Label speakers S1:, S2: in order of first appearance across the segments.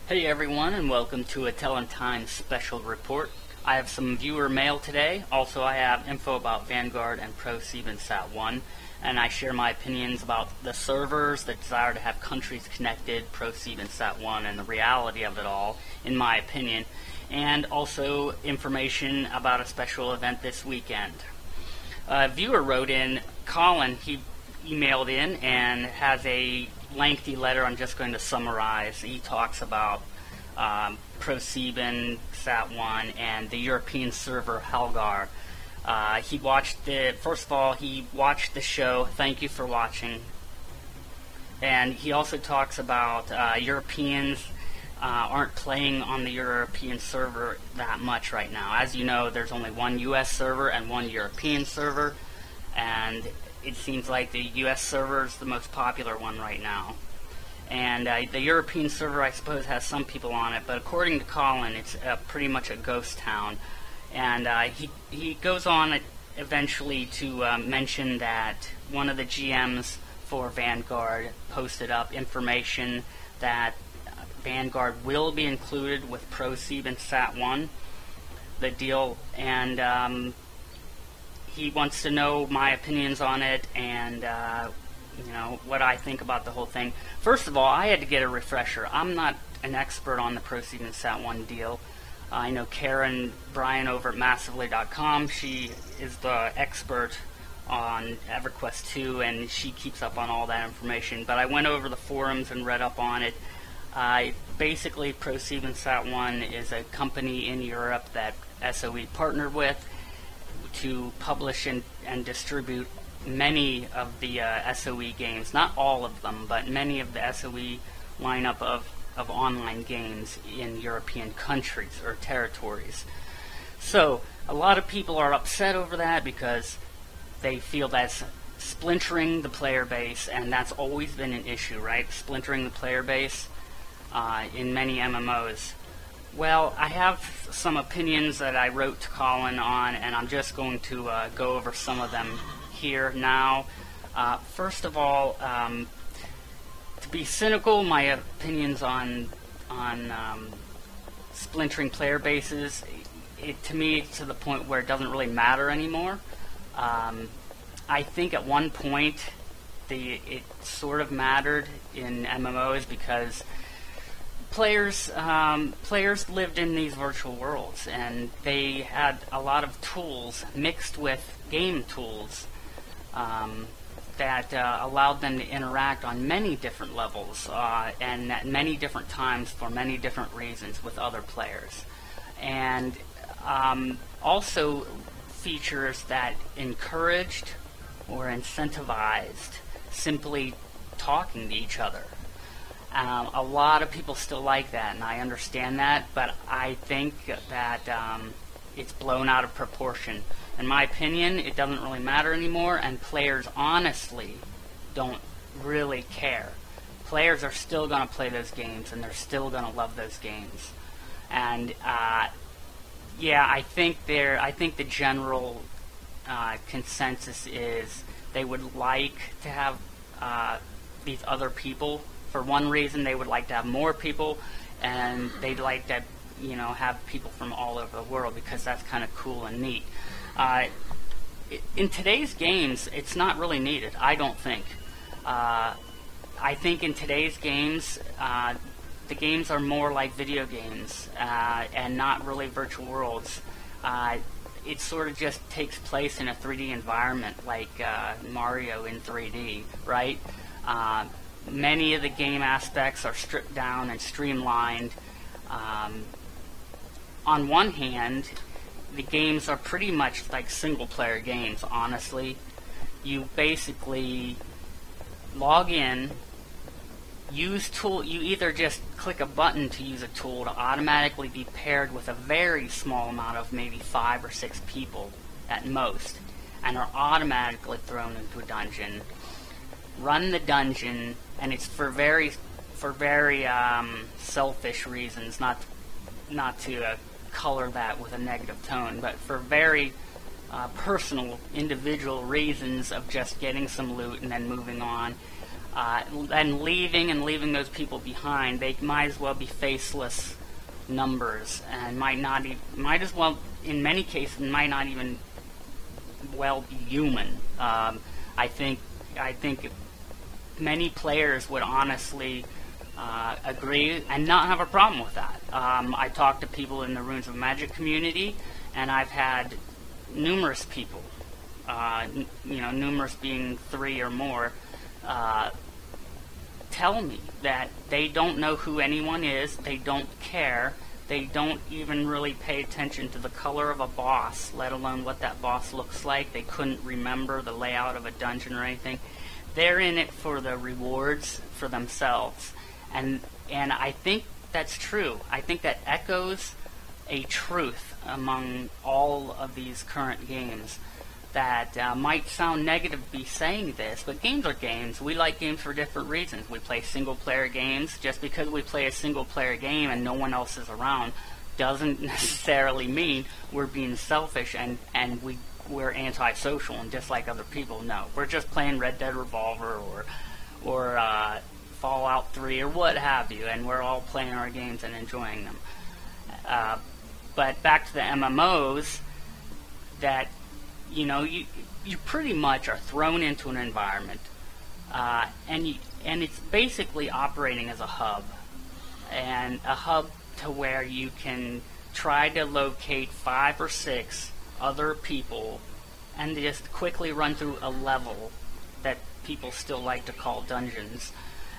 S1: Hey everyone, and welcome to a Telon Times Special Report. I have some viewer mail today. Also, I have info about Vanguard and Proseiban Sat.1, and I share my opinions about the servers, the desire to have countries connected, Proseiban Sat.1, and the reality of it all, in my opinion, and also information about a special event this weekend. A viewer wrote in, Colin, he emailed in and has a lengthy letter I'm just going to summarize. He talks about Proseiban Sat.1 and the European server Helgar. He watched first of all, he watched the show. Thank you for watching. And he also talks about Europeans aren't playing on the European server that much right now. As you know, there's only one US server and one European server, and it seems like the US server is the most popular one right now. And the European server, I suppose, has some people on it, but according to Colin, it's pretty much a ghost town. And he goes on eventually to mention that one of the GMs for Vanguard posted up information that Vanguard will be included with Proseiban Sat.1, the deal, and he wants to know my opinions on it and you know, what I think about the whole thing. First of all, I had to get a refresher. I'm not an expert on the Proseiban Sat.1 deal. I know Karen Bryan over at Massively.com. She is the expert on EverQuest 2, and she keeps up on all that information. But I went over the forums and read up on it. Basically, Proseiban Sat.1 is a company in Europe that SOE partnered with to publish and distribute many of the SOE games, not all of them, but many of the SOE lineup of online games in European countries or territories. So a lot of people are upset over that because they feel that's splintering the player base, and that's always been an issue, right? Splintering the player base in many MMOs. Well, I have some opinions that I wrote to Colin on, and I'm just going to go over some of them here now. First of all, to be cynical, my opinions on splintering player bases, to me, it's to the point where it doesn't really matter anymore. I think at one point it sort of mattered in MMOs because players lived in these virtual worlds, and they had a lot of tools mixed with game tools that allowed them to interact on many different levels and at many different times for many different reasons with other players. And also features that encouraged or incentivized simply talking to each other. A lot of people still like that, and I understand that, but I think that it's blown out of proportion. In my opinion, it doesn't really matter anymore, and players honestly don't really care. Players are still going to play those games, and they're still going to love those games. And yeah, I think the general consensus is they would like to have these other people. For one reason, they would like to have more people, and they'd like to, you know, have people from all over the world because that's kind of cool and neat. In today's games, it's not really needed, I don't think. I think in today's games, the games are more like video games and not really virtual worlds. It sort of just takes place in a 3D environment like Mario in 3D, right? Many of the game aspects are stripped down and streamlined. On one hand, the games are pretty much like single-player games, honestly. You basically log in, use tool. You either just click a button to use a tool to automatically be paired with a very small amount of maybe 5 or 6 people at most, and are automatically thrown into a dungeon. Run the dungeon, and it's for very selfish reasons, not to color that with a negative tone, but for very personal, individual reasons of just getting some loot and then moving on. and leaving those people behind. They might as well be faceless numbers, and might as well, in many cases, might not even well be human. I think many players would honestly agree and not have a problem with that. I talked to people in the Runes of Magic community, and I've had numerous people, numerous being 3 or more, tell me that they don't know who anyone is, they don't care, they don't even really pay attention to the color of a boss, let alone what that boss looks like. They couldn't remember the layout of a dungeon or anything. They're in it for the rewards for themselves. And I think that's true. I think that echoes a truth among all of these current games that might sound negative to be saying this, but games are games. We like games for different reasons. We play single-player games. Just because we play a single-player game and no one else is around doesn't necessarily mean we're being selfish and we're antisocial and dislike other people. No, we're just playing Red Dead Revolver or Fallout 3 or what have you, and we're all playing our games and enjoying them. But back to the MMOs, that you pretty much are thrown into an environment, and it's basically operating as a hub, and a hub to where you can try to locate 5 or 6 other people and just quickly run through a level that people still like to call dungeons,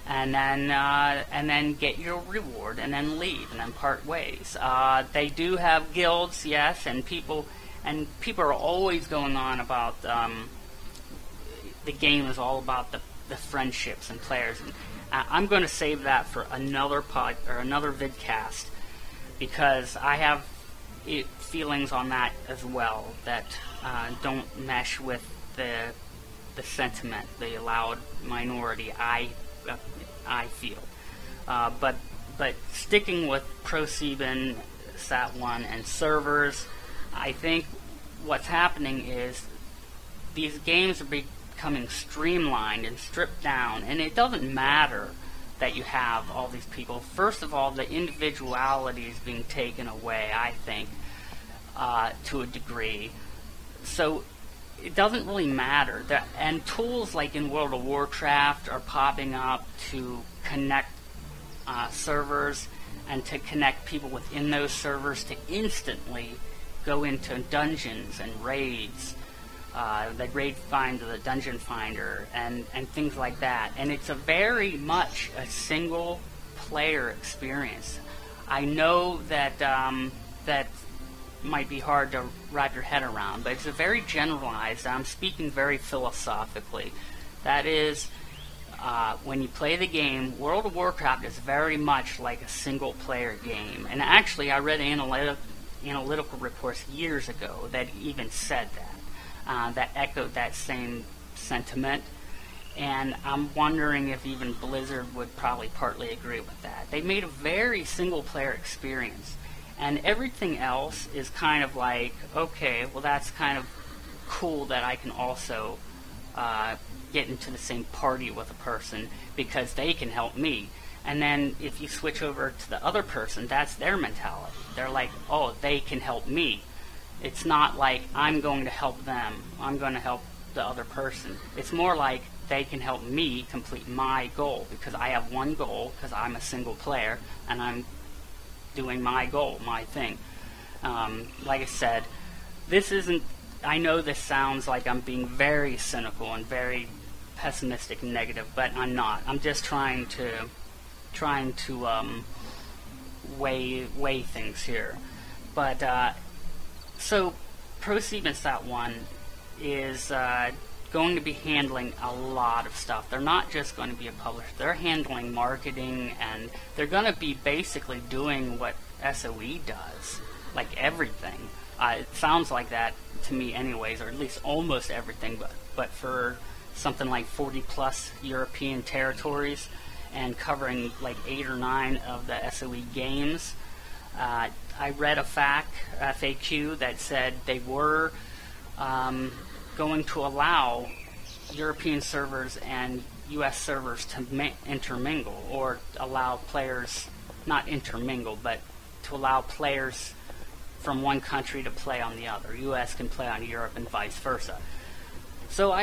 S1: and then get your reward and then leave and then part ways. They do have guilds, yes, and people are always going on about the game is all about the friendships and players. And I'm going to save that for another another vidcast, because I have feelings on that as well that don't mesh with the sentiment, the loud minority I feel. But sticking with Proseiban Sat.1 and servers, I think what's happening is these games are becoming streamlined and stripped down, and it doesn't matter that you have all these people. First of all, the individuality is being taken away, I think, to a degree. So it doesn't really matter. And tools like in World of Warcraft are popping up to connect servers and to connect people within those servers to instantly go into dungeons and raids, the raid finder, the dungeon finder, and things like that. And it's a very much a single player experience. I know that that might be hard to wrap your head around, but it's a very generalized. I'm speaking very philosophically. That is, when you play the game, World of Warcraft is very much like a single player game. And actually, I read analytical reports years ago that even said that, that echoed that same sentiment, and I'm wondering if even Blizzard would probably partly agree with that. They made a very single-player experience, and everything else is kind of like, okay, well that's kind of cool that I can also get into the same party with a person because they can help me. And then if you switch over to the other person, that's their mentality. They're like, oh, they can help me. It's not like I'm going to help them. I'm going to help the other person. It's more like they can help me complete my goal, because I have one goal, because I'm a single player, and I'm doing my goal, my thing. Like I said, this isn't... I know this sounds like I'm being very cynical and very pessimistic and negative, but I'm not. I'm just trying to weigh things here. But so Proseiban Sat.1 is going to be handling a lot of stuff. They're not just going to be a publisher. They're handling marketing, and they're going to be basically doing what SOE does, like everything. It sounds like that to me anyways, or at least almost everything, but for something like 40+ European territories, and covering like 8 or 9 of the SOE games. I read a FAQ that said they were going to allow European servers and U.S. servers to intermingle, or allow players, not intermingle, but to allow players from one country to play on the other. U.S. can play on Europe and vice versa. So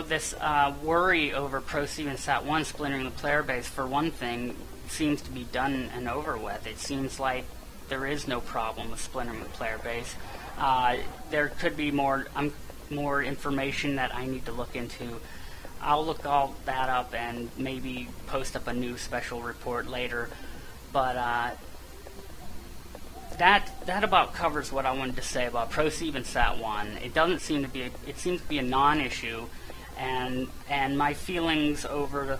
S1: this worry over Proseiban Sat.1 splintering the player base, for one thing, seems to be done and over with. It seems like there is no problem with splintering the player base. There could be more information that I need to look into. I'll look all that up and maybe post up a new special report later. But that about covers what I wanted to say about Proseiban Sat.1. It doesn't seem to be it seems to be a non-issue, and my feelings over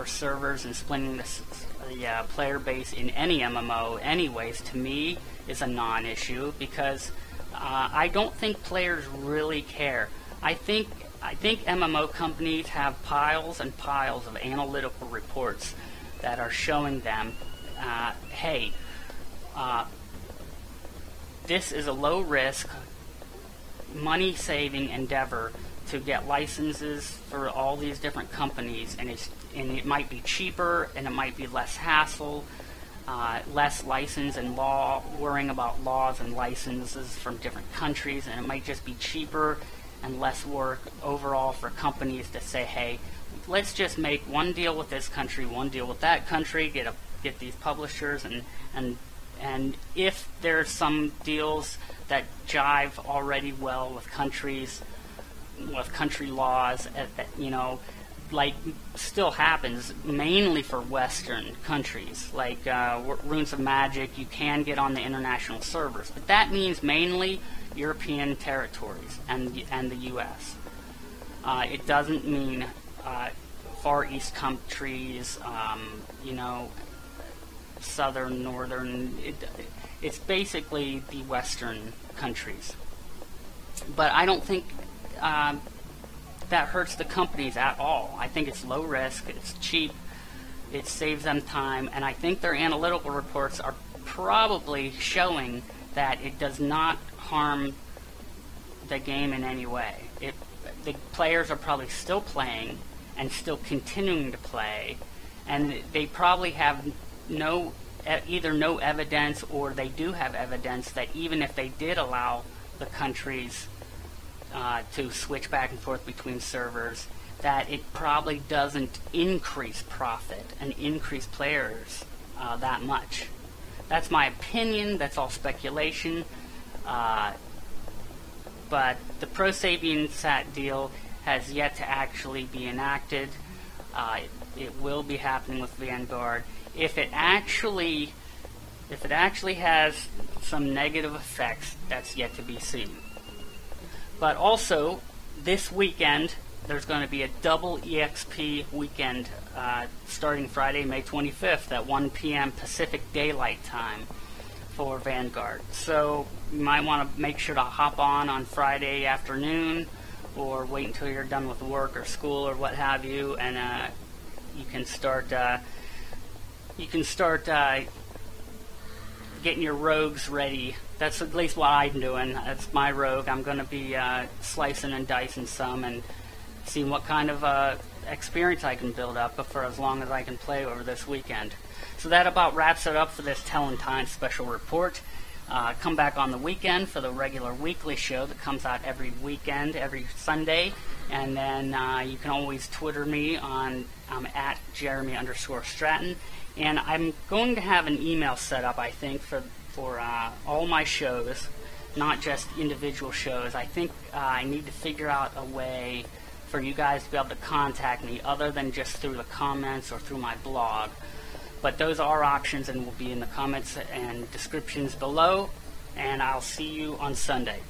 S1: servers and splitting the player base in any MMO, anyways, to me is a non-issue, because I don't think players really care. I think MMO companies have piles and piles of analytical reports that are showing them, hey, this is a low-risk, money-saving endeavor to get licenses for all these different companies, and it might be cheaper, and it might be less hassle, less license and law, worrying about laws and licenses from different countries, and it might just be cheaper and less work overall for companies to say, hey, let's just make one deal with this country, one deal with that country, get these publishers, and if there's some deals that jive already well with countries, with country laws, like still happens mainly for Western countries, like Runes of Magic, you can get on the international servers, but that means mainly European territories and the U.S. It doesn't mean Far East countries, southern, northern. It's basically the Western countries. But I don't think that hurts the companies at all. I think it's low risk, it's cheap, it saves them time, and I think their analytical reports are probably showing that it does not harm the game in any way. The players are probably still playing and still continuing to play, and they probably have either no evidence, or they do have evidence that even if they did allow the countries to switch back and forth between servers, that it probably doesn't increase profit and increase players that much. That's my opinion. That's all speculation. But the Proseiban Sat deal has yet to actually be enacted. It will be happening with Vanguard. If it actually has some negative effects, that's yet to be seen. But also, this weekend, there's going to be a double EXP weekend starting Friday, May 25th at 1 p.m. Pacific Daylight Time for Vanguard. So you might want to make sure to hop on Friday afternoon, or wait until you're done with work or school or what have you, and you can start getting your rogues ready. That's at least what I'm doing. That's my rogue. I'm going to be slicing and dicing some and seeing what kind of experience I can build up for as long as I can play over this weekend. So that about wraps it up for this Telon Times Special Report. Come back on the weekend for the regular weekly show that comes out every weekend, every Sunday. And then you can always Twitter me I'm at Jeremy_Stratton. And I'm going to have an email set up, I think, for all my shows, not just individual shows. I think I need to figure out a way for you guys to be able to contact me other than just through the comments or through my blog. But those are options and will be in the comments and descriptions below. And I'll see you on Sunday.